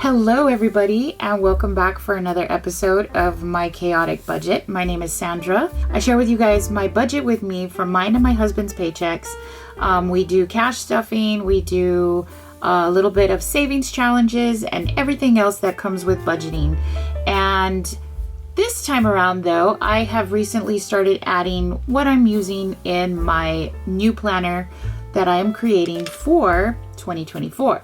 Hello everybody, and welcome back for another episode of My Chaotic Budget. My name is Sandra. I share with you guys my budget with me from mine and my husband's paychecks. We do cash stuffing, we do a little bit of savings challenges, and everything else that comes with budgeting. And this time around though, I have recently started adding what I'm using in my new planner that I am creating for 2024.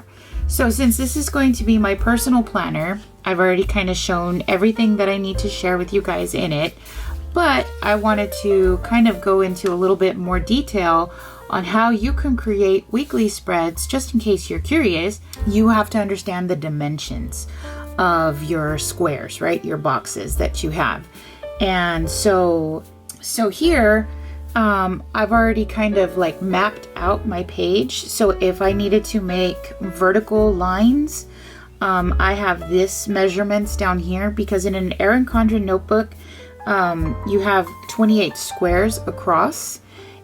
So since this is going to be my personal planner, I've already kind of shown everything that I need to share with you guys in it, but I wanted to kind of go into a little bit more detail on how you can create weekly spreads. Just in case you're curious, you have to understand the dimensions of your squares, right? Your boxes that you have. And so here, I've already kind of like mapped out my page. So if I needed to make vertical lines, I have this measurements down here because in an Erin Condren notebook, you have 28 squares across.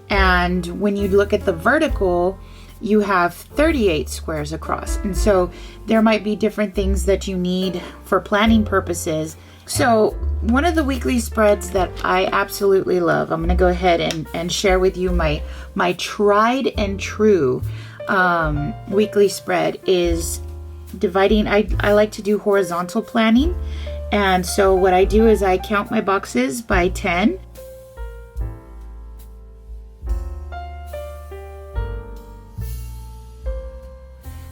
And when you look at the vertical, you have 38 squares across. And so there might be different things that you need for planning purposes. So one of the weekly spreads that I absolutely love, I'm going to go ahead and share with you my tried and true weekly spread is dividing. I like to do horizontal planning. And so what I do is I count my boxes by 10.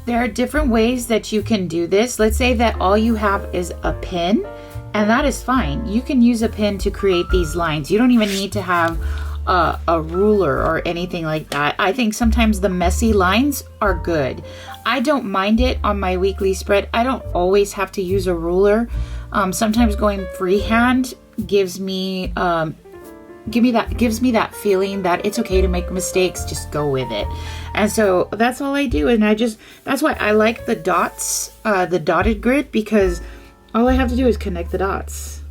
There are different ways that you can do this. Let's say that all you have is a pen. And that is fine. You can use a pen to create these lines. You don't even need to have a ruler or anything like that. I think sometimes the messy lines are good. I don't mind it on my weekly spread. I don't always have to use a ruler. Sometimes going freehand gives me that feeling that it's okay to make mistakes. Just go with it. And so that's all I do. And that's why I like the dots, the dotted grid, because all I have to do is connect the dots.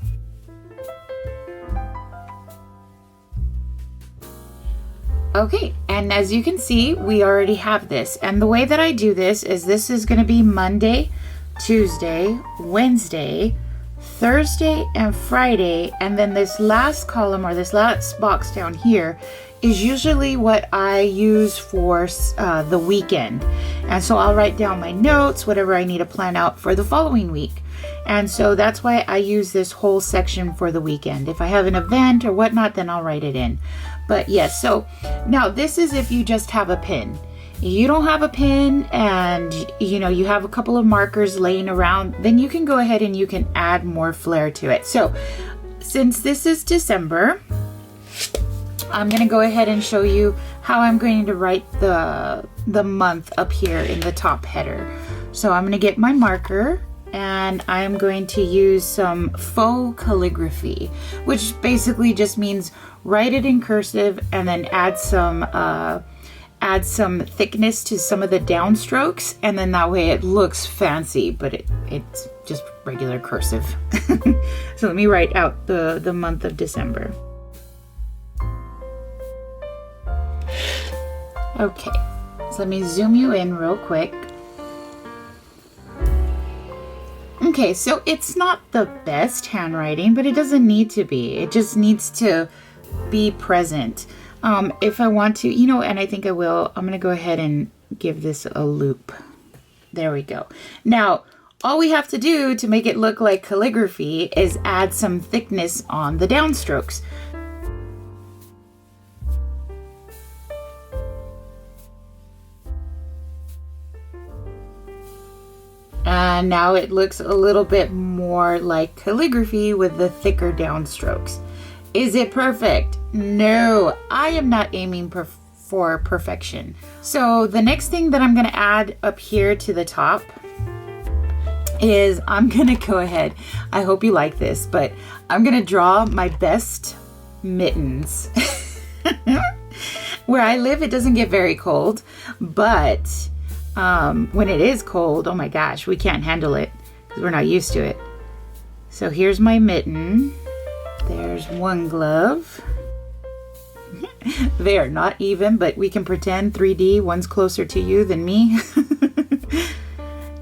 Okay, and as you can see, we already have this. And the way that I do this is going to be Monday, Tuesday, Wednesday, Thursday, and Friday. And then this last column or this last box down here is usually what I use for the weekend. And so I'll write down my notes, whatever I need to plan out for the following week. And so that's why I use this whole section for the weekend. If I have an event or whatnot, then I'll write it in. But yes, so now this is if you just have a pen. If you don't have a pen and you have a couple of markers laying around, then you can go ahead and you can add more flair to it. So since this is December, I'm going to go ahead and show you how I'm going to write the month up here in the top header. So I'm going to get my marker and I'm going to use some faux calligraphy, which basically just means write it in cursive and then add some thickness to some of the downstrokes, and then that way it looks fancy, but it's just regular cursive. So let me write out the month of December. Okay, so let me zoom you in real quick. Okay, so it's not the best handwriting, but it doesn't need to be. It just needs to be present. If I want to, and I think I will, I'm going to go ahead and give this a loop. There we go. Now, all we have to do to make it look like calligraphy is add some thickness on the downstrokes. And now it looks a little bit more like calligraphy with the thicker downstrokes. Is it perfect? No, I am not aiming for perfection. So the next thing that I'm going to add up here to the top is I'm going to go ahead. I hope you like this, but I'm going to draw my best mittens. Where I live, it doesn't get very cold, but when it is cold, oh my gosh, we can't handle it because we're not used to it. So here's my mitten. There's one glove. They are not even, but we can pretend 3D. One's closer to you than me.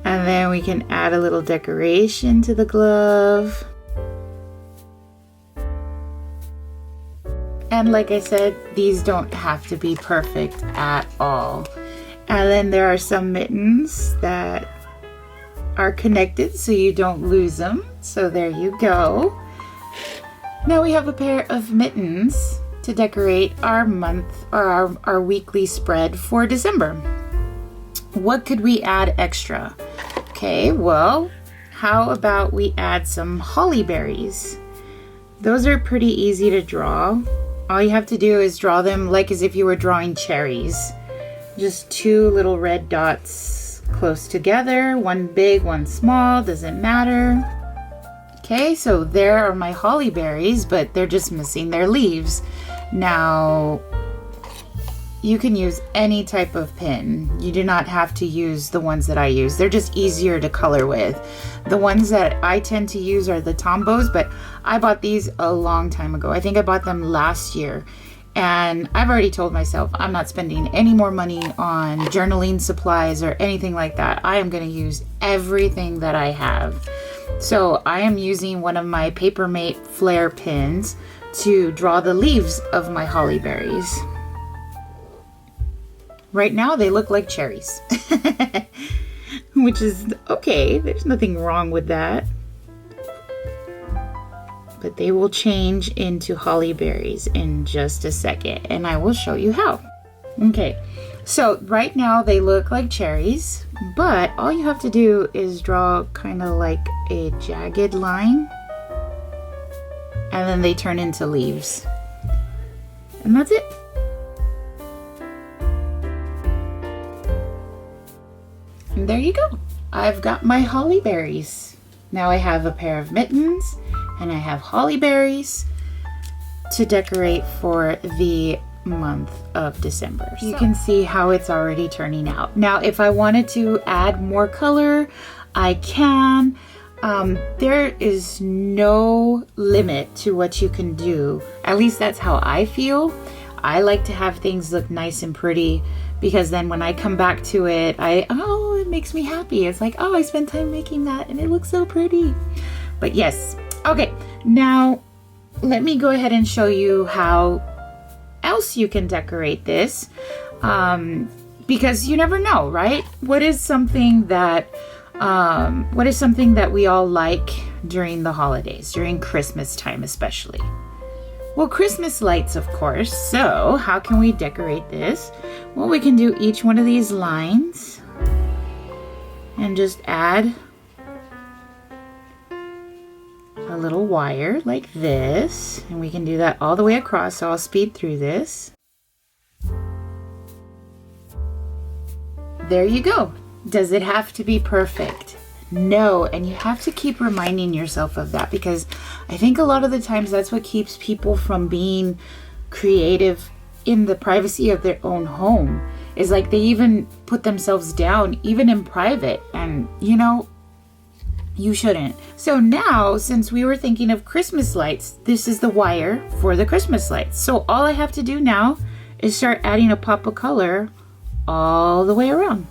And And then we can add a little decoration to the glove. And like I said, these don't have to be perfect at all. And then there are some mittens that are connected so you don't lose them. So there you go. Now we have a pair of mittens to decorate our month or our weekly spread for December. What could we add extra? Okay, well, how about we add some holly berries? Those are pretty easy to draw. All you have to do is draw them like as if you were drawing cherries. Just two little red dots close together, one big, one small, doesn't matter. Okay, so there are my holly berries, but they're just missing their leaves. Now, you can use any type of pin. You do not have to use the ones that I use. They're just easier to color with. The ones that I tend to use are the Tombos, but I bought these a long time ago. I think I bought them last year. And I've already told myself I'm not spending any more money on journaling supplies or anything like that. I am going to use everything that I have. So I am using one of my Papermate Flare pins to draw the leaves of my holly berries. Right now they look like cherries, which is okay. There's nothing wrong with that. But they will change into holly berries in just a second, and I will show you how. Okay, so right now they look like cherries, but all you have to do is draw kind of like a jagged line, and then they turn into leaves. And that's it. And there you go. I've got my holly berries. Now I have a pair of mittens and I have holly berries to decorate for the month of December. You can see how it's already turning out. Now, if I wanted to add more color, I can. There is no limit to what you can do. At least that's how I feel. I like to have things look nice and pretty, because then when I come back to it, it makes me happy. It's like, oh, I spent time making that and it looks so pretty. But yes. Okay, now let me go ahead and show you how else you can decorate this. Because you never know, right? What is something that we all like during the holidays, during Christmas time especially? Well, Christmas lights, of course. So how can we decorate this? Well, we can do each one of these lines and just add a little wire like this. And we can do that all the way across, so I'll speed through this. There you go. Does it have to be perfect? No, and you have to keep reminding yourself of that, because I think a lot of the times that's what keeps people from being creative in the privacy of their own home. Is like they even put themselves down even in private, and you shouldn't. So now, since we were thinking of Christmas lights, this is the wire for the Christmas lights. So all I have to do now is start adding a pop of color all the way around.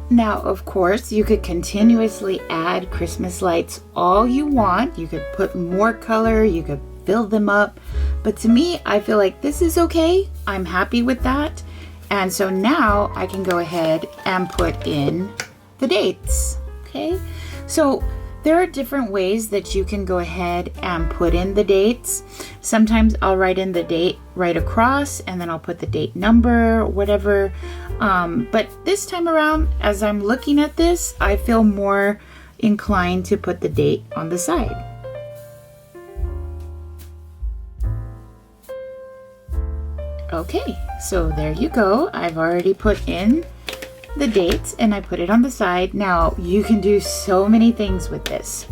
Now, of course, you could continuously add Christmas lights all you want. You could put more color, you could fill them up. But to me, I feel like this is okay. I'm happy with that. And so now I can go ahead and put in the dates. Okay, so there are different ways that you can go ahead and put in the dates. Sometimes I'll write in the date right across, and then I'll put the date number, whatever. But this time around, as I'm looking at this, I feel more inclined to put the date on the side. Okay, so there you go. I've already put in the date and I put it on the side. Now you can do so many things with this.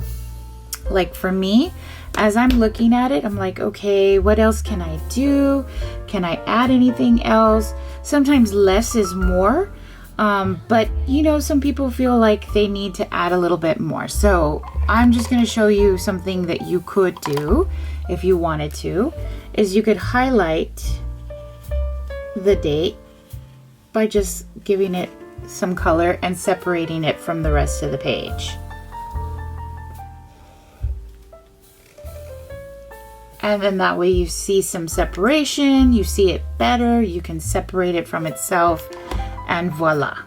Like for me, as I'm looking at it, I'm like, okay, what else can I do? Can I add anything else? Sometimes less is more. But you know, some people feel like they need to add a little bit more. So I'm just going to show you something that you could do if you wanted to, is you could highlight the date by just giving it some color and separating it from the rest of the page. And then that way you see some separation, you see it better, you can separate it from itself, and voila.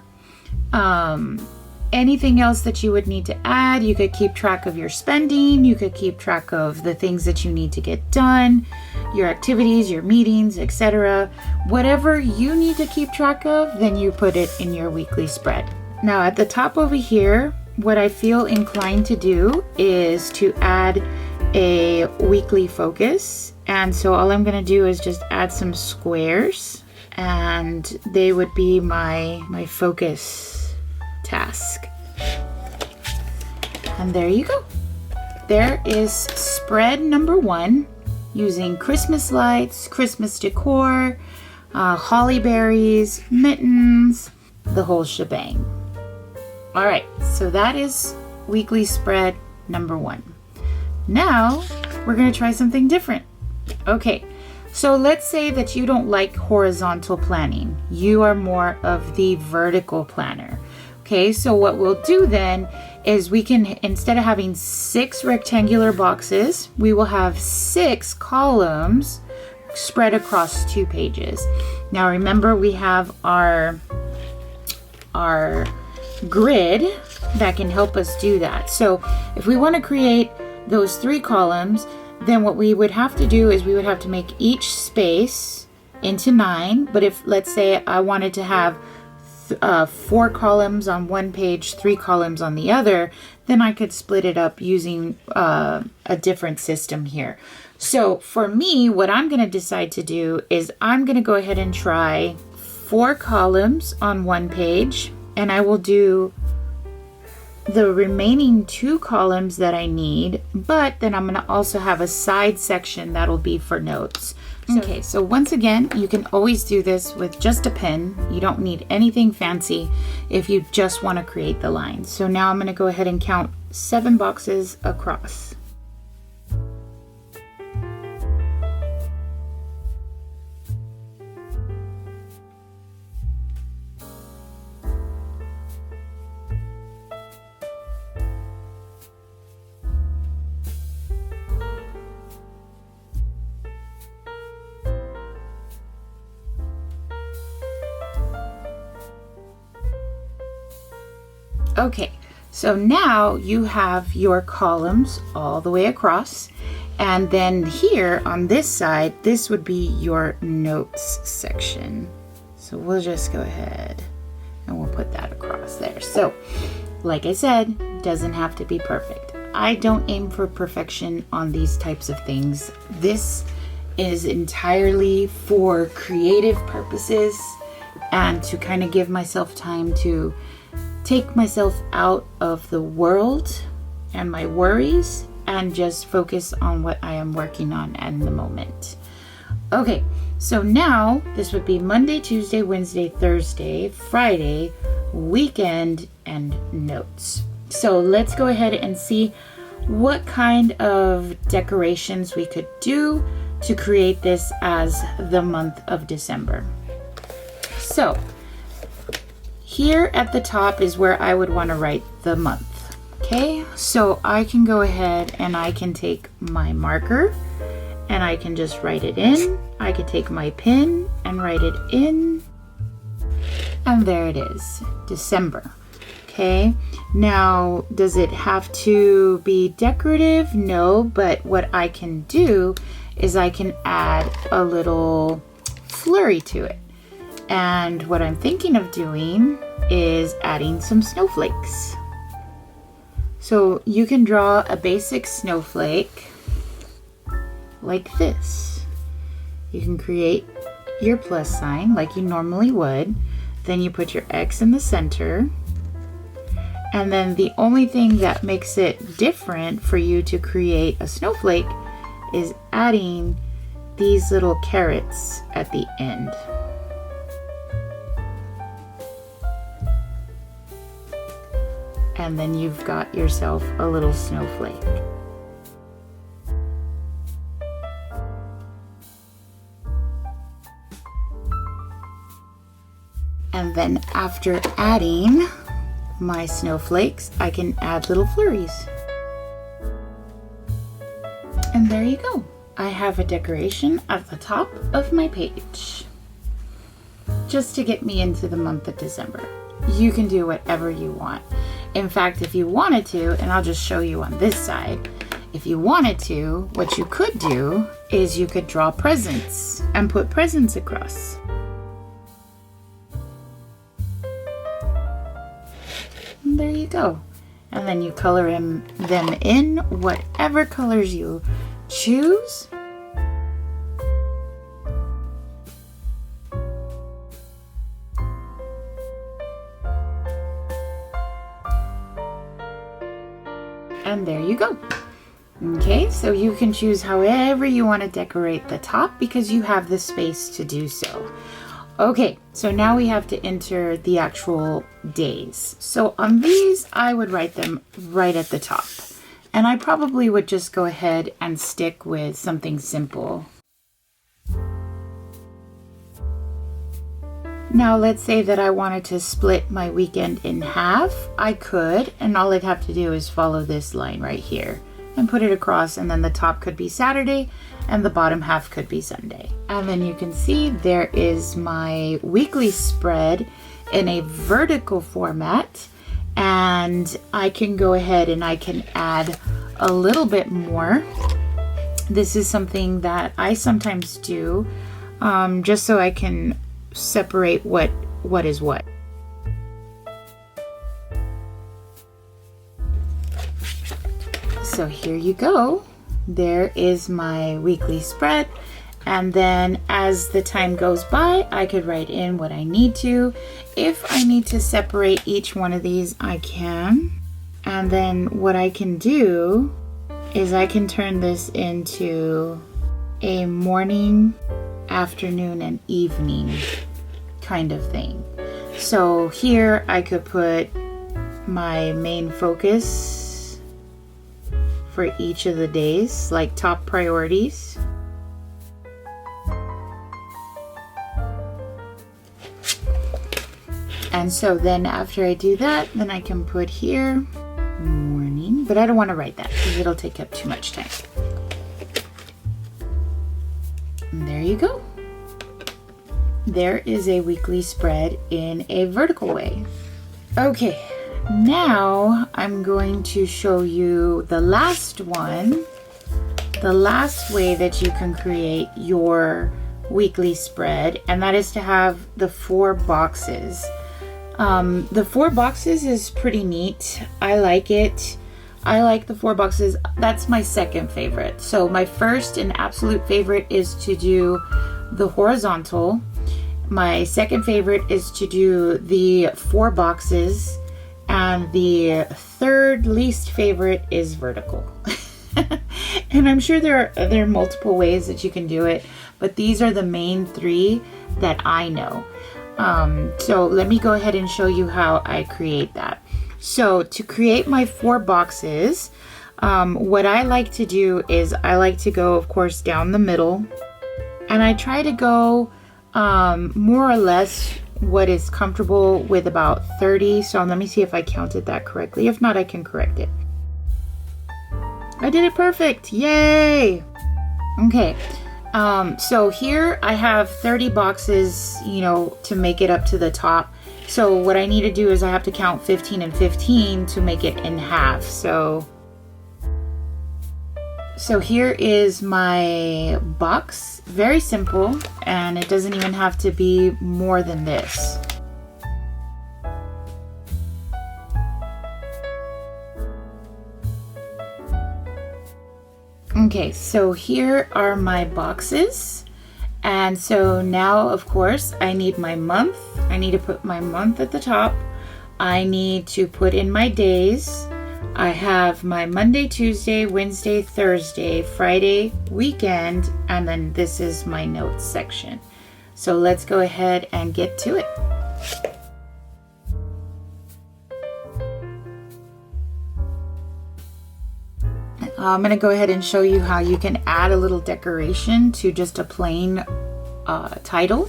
Anything else that you would need to add, you could keep track of your spending, you could keep track of the things that you need to get done, your activities, your meetings, etc. Whatever you need to keep track of, then you put it in your weekly spread. Now at the top over here, what I feel inclined to do is to add a weekly focus. And so all I'm going to do is just add some squares, and they would be my focus task. And there you go. There is spread number 1, using Christmas lights, Christmas decor, holly berries, mittens, the whole shebang. All right, so that is weekly spread number 1. Now we're going to try something different. Okay, so let's say that you don't like horizontal planning. You are more of the vertical planner. Okay, so what we'll do then is we can, instead of having 6 rectangular boxes, we will have 6 columns spread across 2 pages. Now remember, we have our grid that can help us do that. So if we want to create those 3 columns, then what we would have to do is we would have to make each space into 9. But if, let's say, I wanted to have 4 columns on one page, 3 columns on the other, then I could split it up using a different system here. So for me, what I'm going to decide to do is I'm going to go ahead and try 4 columns on one page, and I will do the remaining 2 columns that I need, but then I'm going to also have a side section that'll be for notes. Okay, so once again, you can always do this with just a pen. You don't need anything fancy if you just want to create the lines. So now I'm going to go ahead and count 7 boxes across. Okay, so now you have your columns all the way across, and then here on this side, this would be your notes section. So we'll just go ahead and we'll put that across there. So like I said, doesn't have to be perfect. I don't aim for perfection on these types of things. This is entirely for creative purposes and to kind of give myself time to take myself out of the world and my worries and just focus on what I am working on at the moment. Okay, so now this would be Monday, Tuesday, Wednesday, Thursday, Friday, weekend, and notes. So let's go ahead and see what kind of decorations we could do to create this as the month of December. So here at the top is where I would want to write the month. Okay, so I can go ahead and I can take my marker and I can just write it in. I could take my pen and write it in. And there it is, December. Okay, now does it have to be decorative? No, but what I can do is I can add a little flurry to it. And what I'm thinking of doing is adding some snowflakes. So you can draw a basic snowflake like this. You can create your plus sign like you normally would. Then you put your X in the center. And then the only thing that makes it different for you to create a snowflake is adding these little carrots at the end. And then you've got yourself a little snowflake. And then after adding my snowflakes, I can add little flurries. And there you go. I have a decoration at the top of my page, just to get me into the month of December. You can do whatever you want. In fact, if you wanted to, and I'll just show you on this side, if you wanted to, what you could do is you could draw presents and put presents across. And there you go. And then you color them in whatever colors you choose. And there you go. Okay, so you can choose however you want to decorate the top because you have the space to do so. Okay, so now we have to enter the actual days. So on these, I would write them right at the top. And I probably would just go ahead and stick with something simple. Now let's say that I wanted to split my weekend in half. I could, and all I'd have to do is follow this line right here and put it across, and then the top could be Saturday and the bottom half could be Sunday. And then you can see there is my weekly spread in a vertical format, and I can go ahead and I can add a little bit more. This is something that I sometimes do just so I can separate what is what. So here you go. There is my weekly spread. And then as the time goes by, I could write in what I need to. If I need to separate each one of these, I can. And then what I can do is I can turn this into a morning, afternoon, and evening kind of thing. So here I could put my main focus for each of the days, like top priorities. And so then after I do that, then I can put here morning, but I don't want to write that because it'll take up too much time. And there you go. There is a weekly spread in a vertical way. Okay, now I'm going to show you the last one, the last way that you can create your weekly spread, and that is to have the 4 boxes. The 4 boxes is pretty neat. I like it. I like the 4 boxes. That's my second favorite. So my first and absolute favorite is to do the horizontal. My second favorite is to do the 4 boxes. And the third least favorite is vertical. And I'm sure there are multiple ways that you can do it, but these are the main 3 that I know. So let me go ahead and show you how I create that. So to create my 4 boxes, what I like to do is I like to go, of course, down the middle, and I try to go more or less what is comfortable with about 30. So let me see if I counted that correctly. If not, I can correct it. I did it perfect. Yay! Okay. So here I have 30 boxes, to make it up to the top. So what I need to do is I have to count 15 and 15 to make it in half. So here is my box. Very simple, and it doesn't even have to be more than this. Okay, so here are my boxes, And so now, of course, I need my month. I need to put my month at the top. I need to put in my days. I have my Monday, Tuesday, Wednesday, Thursday, Friday, weekend, and then this is my notes section. So let's go ahead and get to it. I'm going to go ahead and show you how you can add a little decoration to just a plain title.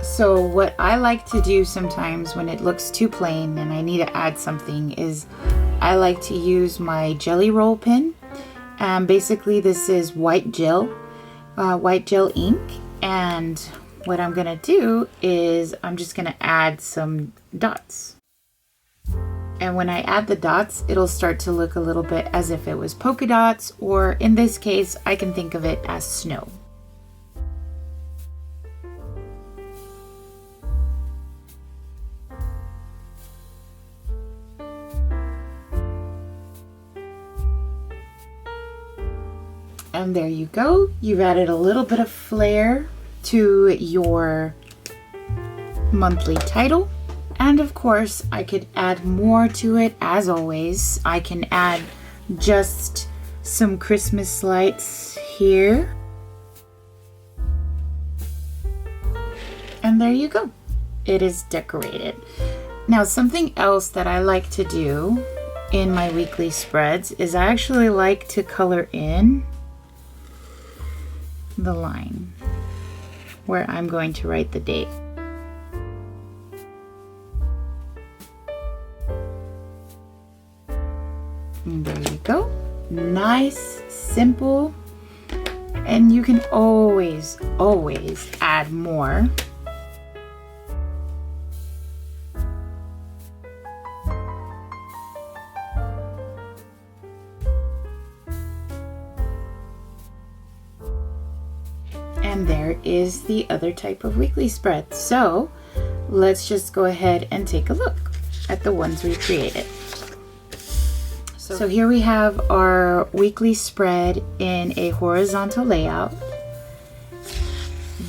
So what I like to do sometimes when it looks too plain and I need to add something is I like to use my jelly roll pen. Basically this is white gel ink, and what I'm going to do is I'm just going to add some dots. And when I add the dots, it'll start to look a little bit as if it was polka dots, or in this case, I can think of it as snow. And there you go. You've added a little bit of flair to your monthly title. And of course, I could add more to it. As always, I can add just some Christmas lights here. And there you go. It is decorated. Now, something else that I like to do in my weekly spreads is I actually like to color in the line where I'm going to write the date. And there you go. Nice, simple, and you can always add more. And there is the other type of weekly spread. So let's just go ahead and take a look at the ones we created. So here we have our weekly spread in a horizontal layout.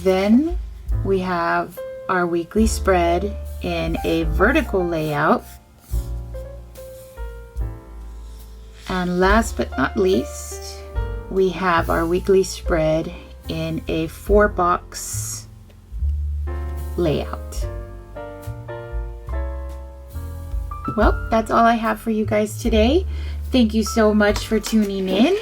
Then we have our weekly spread in a vertical layout. And last but not least, we have our weekly spread in a 4-box layout. Well, that's all I have for you guys today. Thank you so much for tuning in.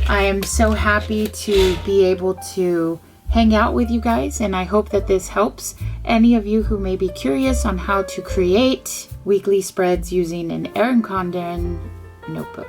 I am so happy to be able to hang out with you guys, and I hope that this helps any of you who may be curious on how to create weekly spreads using an Erin Condren notebook.